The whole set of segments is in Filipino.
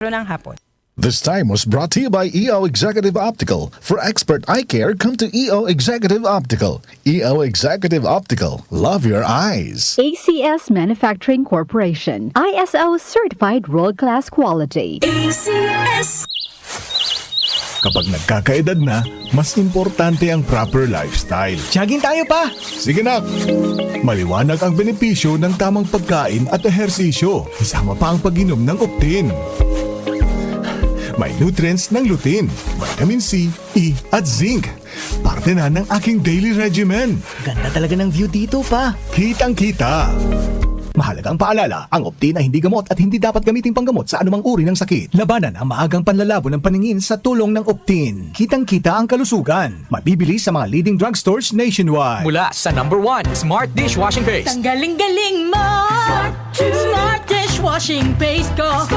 ng hapon. This time was brought to you by EO Executive Optical. For expert eye care, come to EO Executive Optical. EO Executive Optical. Love your eyes. ACS Manufacturing Corporation. ISO certified world-class quality. ACS. Kapag nagkakaedad na, mas importante ang proper lifestyle. Jogging tayo pa! Sige nak! Maliwanag ang benepisyo ng tamang pagkain at ehersisyo. Isama pa ang pag-inom ng Optin. May nutrients ng lutein, vitamin C, E at zinc. Parte na ng aking daily regimen. Ganda talaga ng view dito pa. Kitang-kita. Mahalagang paalala, ang Optin ay hindi gamot at hindi dapat gamiting panggamot sa anumang uri ng sakit. Labanan ang maagang panlalabo ng paningin sa tulong ng Optin. Kitang-kita ang kalusugan. Mabibili sa mga leading drugstores nationwide. Mula sa number 1, Smart Dishwashing Paste. Tanggaling-galing mo. Smart dishwashing paste ko.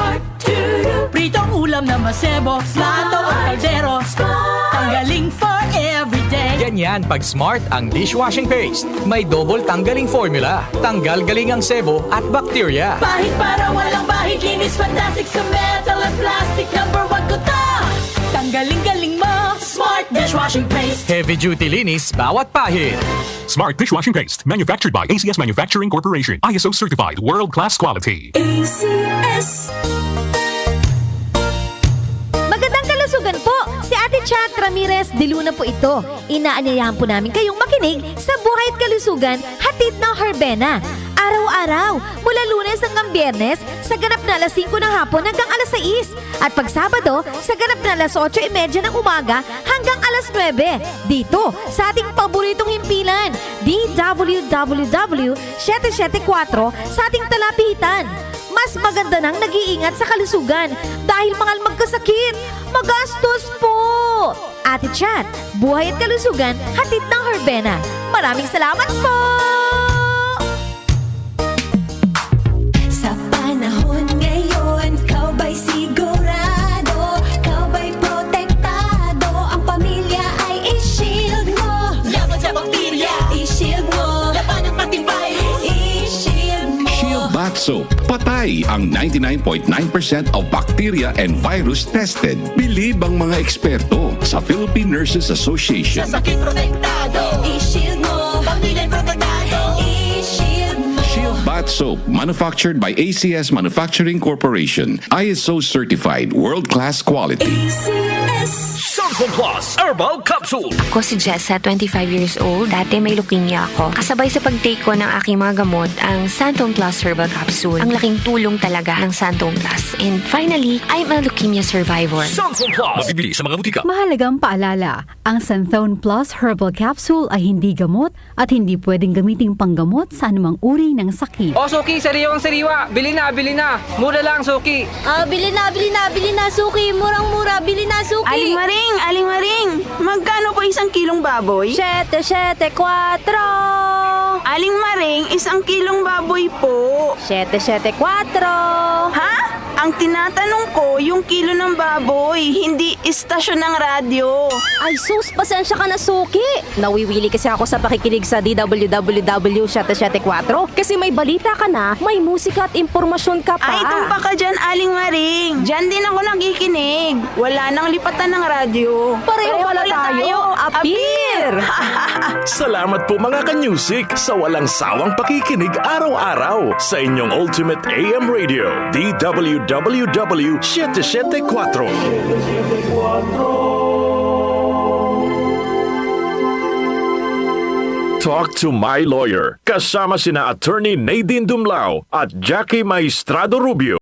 Pritong ulam na masebo, plato o kaldero. Tanggaling for everyday. Ganyan pag Smart ang dishwashing paste. May double tanggaling formula. Tanggal galing ang sebo at bacteria. Bahid para walang bahid, linis fantastic sa metal at plastic. Number 1 ko to. Tanggaling-galing mo. Smart dishwashing paste. Heavy duty linis bawat pahid. Smart Dishwashing Paste, manufactured by ACS Manufacturing Corporation. ISO certified, world-class quality. ACS. Magandang kalusugan po! Si Ate Chat Ramirez de Luna po ito. Inaanyayahan po namin kayong makinig sa Buhay at Kalusugan, hatid ng Herbena. Araw-araw, mula Lunes hanggang Biyernes, sa ganap na alas 5 ng hapon hanggang alas 6. At pag Sabado, sa ganap na alas 8:30 ng umaga hanggang alas 9. Dito, sa ating paboritong himpilan, DWWW 774 sa ating talapitan. Mas maganda nang nag-iingat sa kalusugan dahil mahal magkasakit. Magastos po! Ate Chat, Buhay at Kalusugan, hatid ng Herbena. Maraming salamat po! Sa panahon ngayon, kau ba'y sigurado? Kau ba'y protektado? Ang pamilya ay i-shield mo. Laban sa bakterya, i-shield mo. Laban ng pati virus, i-shield mo. Shield Bath Soap. Patay ang 99.9% of bacteria and virus tested. Bilib ang mga eksperto sa Philippine Nurses Association. Sa sakit protektado, i-shield mo. Pamilya protektado, i-shield mo. Shield Bath Soap, manufactured by ACS Manufacturing Corporation. ISO certified, world-class quality. ACS. Santon Plus Herbal Capsule. Ako si Jessa, 25 years old. Dati may leukemia ako. Kasabay sa pag-take ko ng aking mga gamot, ang Santon Plus Herbal Capsule. Ang laking tulong talaga ng Santon Plus. And finally, I'm a leukemia survivor. Santon Plus. Mabibili sa mga butika. Mahalagang paalala, ang Santhone Plus Herbal Capsule ay hindi gamot at hindi pwedeng gamiting panggamot sa anumang uri ng sakit. O Suki, sariwang sariwa. Bili na, bili na. Mura lang, Suki. Bili na, Suki! Murang-mura, bili na, Suki! Aling Maring, magkano po isang kilong baboy? 774! Aling Maring, isang kilong baboy po. 774! Ha? Ang tinatanong ko, yung kilo ng baboy, hindi istasyon ng radyo. Ay sus, pasensya ka na, Suki. Nawiwili kasi ako sa pakikinig sa DWWW 774 kasi may balita ka na, may musika at impormasyon ka pa. Ay, tumpa ka dyan, Aling Maring. Dyan din ako nakikinig. Wala nang lipatan ng radyo. Pareho pala tayo. Appear! Salamat po mga kanyusik sa walang sawang pakikinig araw-araw sa inyong Ultimate AM Radio, DWWW 774. Talk to my lawyer. Kasama sina Attorney Nadine Dumlao at Jackie Maestrado Rubio.